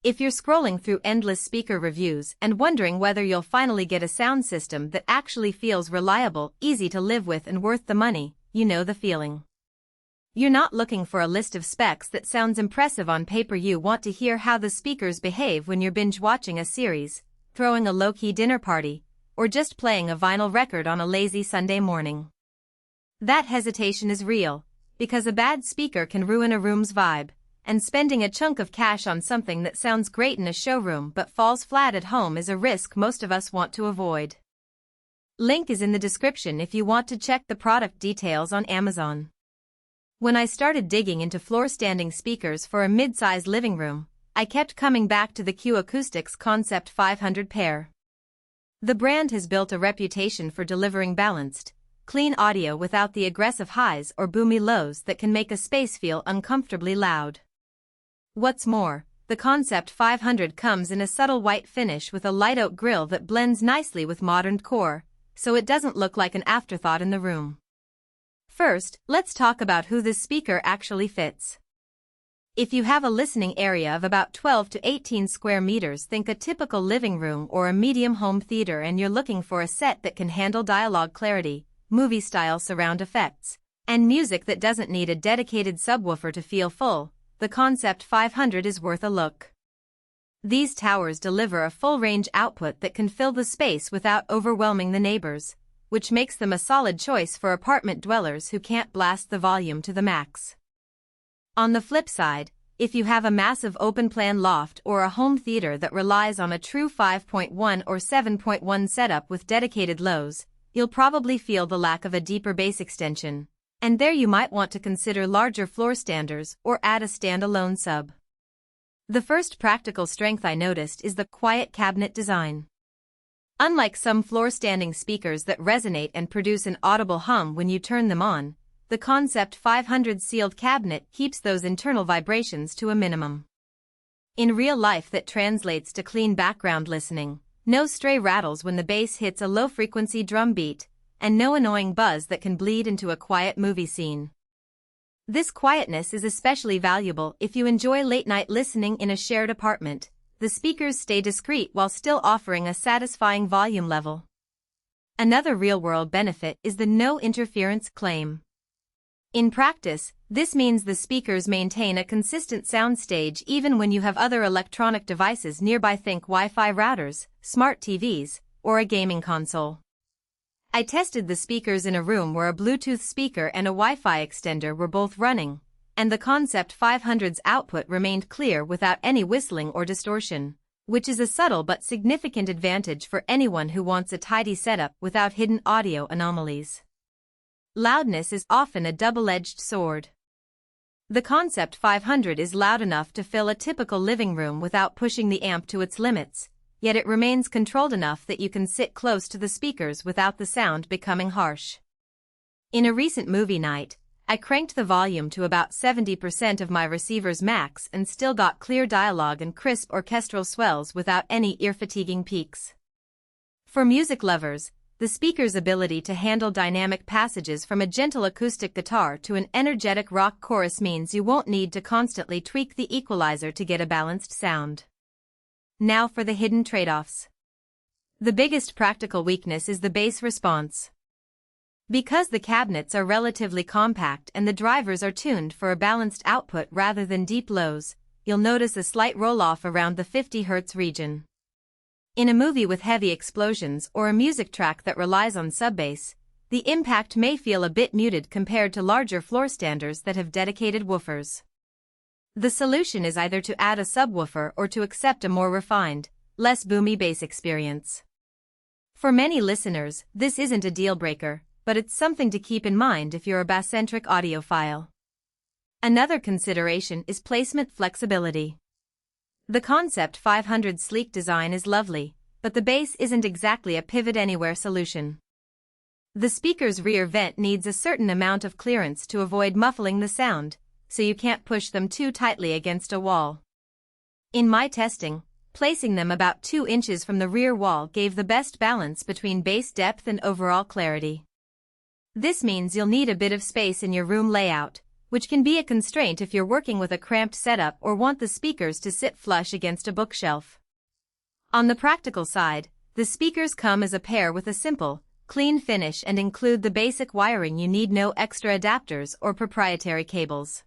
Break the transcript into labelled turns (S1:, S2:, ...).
S1: If you're scrolling through endless speaker reviews and wondering whether you'll finally get a sound system that actually feels reliable, easy to live with and worth the money, you know the feeling. You're not looking for a list of specs that sounds impressive on paper. You want to hear how the speakers behave when you're binge-watching a series, throwing a low-key dinner party, or just playing a vinyl record on a lazy Sunday morning. That hesitation is real, because a bad speaker can ruin a room's vibe, and spending a chunk of cash on something that sounds great in a showroom but falls flat at home is a risk most of us want to avoid. Link is in the description if you want to check the product details on Amazon. When I started digging into floor-standing speakers for a mid-size living room, I kept coming back to the Acoustics Concept 500 pair. The brand has built a reputation for delivering balanced, clean audio without the aggressive highs or boomy lows that can make a space feel uncomfortably loud. What's more, the Concept 500 comes in a subtle white finish with a light oak grille that blends nicely with modern decor, so it doesn't look like an afterthought in the room. First, let's talk about who this speaker actually fits. If you have a listening area of about 12 to 18 square meters, think a typical living room or a medium home theater, and you're looking for a set that can handle dialogue clarity, movie-style surround effects, and music that doesn't need a dedicated subwoofer to feel full, the Concept 500 is worth a look. These towers deliver a full-range output that can fill the space without overwhelming the neighbors, which makes them a solid choice for apartment dwellers who can't blast the volume to the max. On the flip side, if you have a massive open-plan loft or a home theater that relies on a true 5.1 or 7.1 setup with dedicated lows, you'll probably feel the lack of a deeper bass extension, and there you might want to consider larger floor standers or add a standalone sub. The first practical strength I noticed is the quiet cabinet design. Unlike some floor-standing speakers that resonate and produce an audible hum when you turn them on, the Concept 500 sealed cabinet keeps those internal vibrations to a minimum. In real life, that translates to clean background listening, no stray rattles when the bass hits a low-frequency drum beat, and no annoying buzz that can bleed into a quiet movie scene. This quietness is especially valuable if you enjoy late-night listening in a shared apartment. The speakers stay discreet while still offering a satisfying volume level. Another real-world benefit is the no interference claim. In practice, this means the speakers maintain a consistent soundstage even when you have other electronic devices nearby. Think Wi-Fi routers, smart TVs, or a gaming console. I tested the speakers in a room where a Bluetooth speaker and a Wi-Fi extender were both running, and the Concept 500's output remained clear without any whistling or distortion, which is a subtle but significant advantage for anyone who wants a tidy setup without hidden audio anomalies. Loudness is often a double-edged sword. The Concept 500 is loud enough to fill a typical living room without pushing the amp to its limits, yet it remains controlled enough that you can sit close to the speakers without the sound becoming harsh. In a recent movie night, I cranked the volume to about 70% of my receiver's max and still got clear dialogue and crisp orchestral swells without any ear-fatiguing peaks. For music lovers, the speaker's ability to handle dynamic passages from a gentle acoustic guitar to an energetic rock chorus means you won't need to constantly tweak the equalizer to get a balanced sound. Now for the hidden trade-offs. The biggest practical weakness is the bass response. Because the cabinets are relatively compact and the drivers are tuned for a balanced output rather than deep lows, you'll notice a slight roll-off around the 50 Hz region. In a movie with heavy explosions or a music track that relies on sub-bass, the impact may feel a bit muted compared to larger floor standers that have dedicated woofers. The solution is either to add a subwoofer or to accept a more refined, less boomy bass experience. For many listeners, this isn't a deal-breaker, but it's something to keep in mind if you're a bass-centric audiophile. Another consideration is placement flexibility. The Concept 500's sleek design is lovely, but the bass isn't exactly a pivot-anywhere solution. The speaker's rear vent needs a certain amount of clearance to avoid muffling the sound, so you can't push them too tightly against a wall. In my testing, placing them about 2 inches from the rear wall gave the best balance between bass depth and overall clarity. This means you'll need a bit of space in your room layout, which can be a constraint if you're working with a cramped setup or want the speakers to sit flush against a bookshelf. On the practical side, the speakers come as a pair with a simple, clean finish and include the basic wiring you need, no extra adapters or proprietary cables.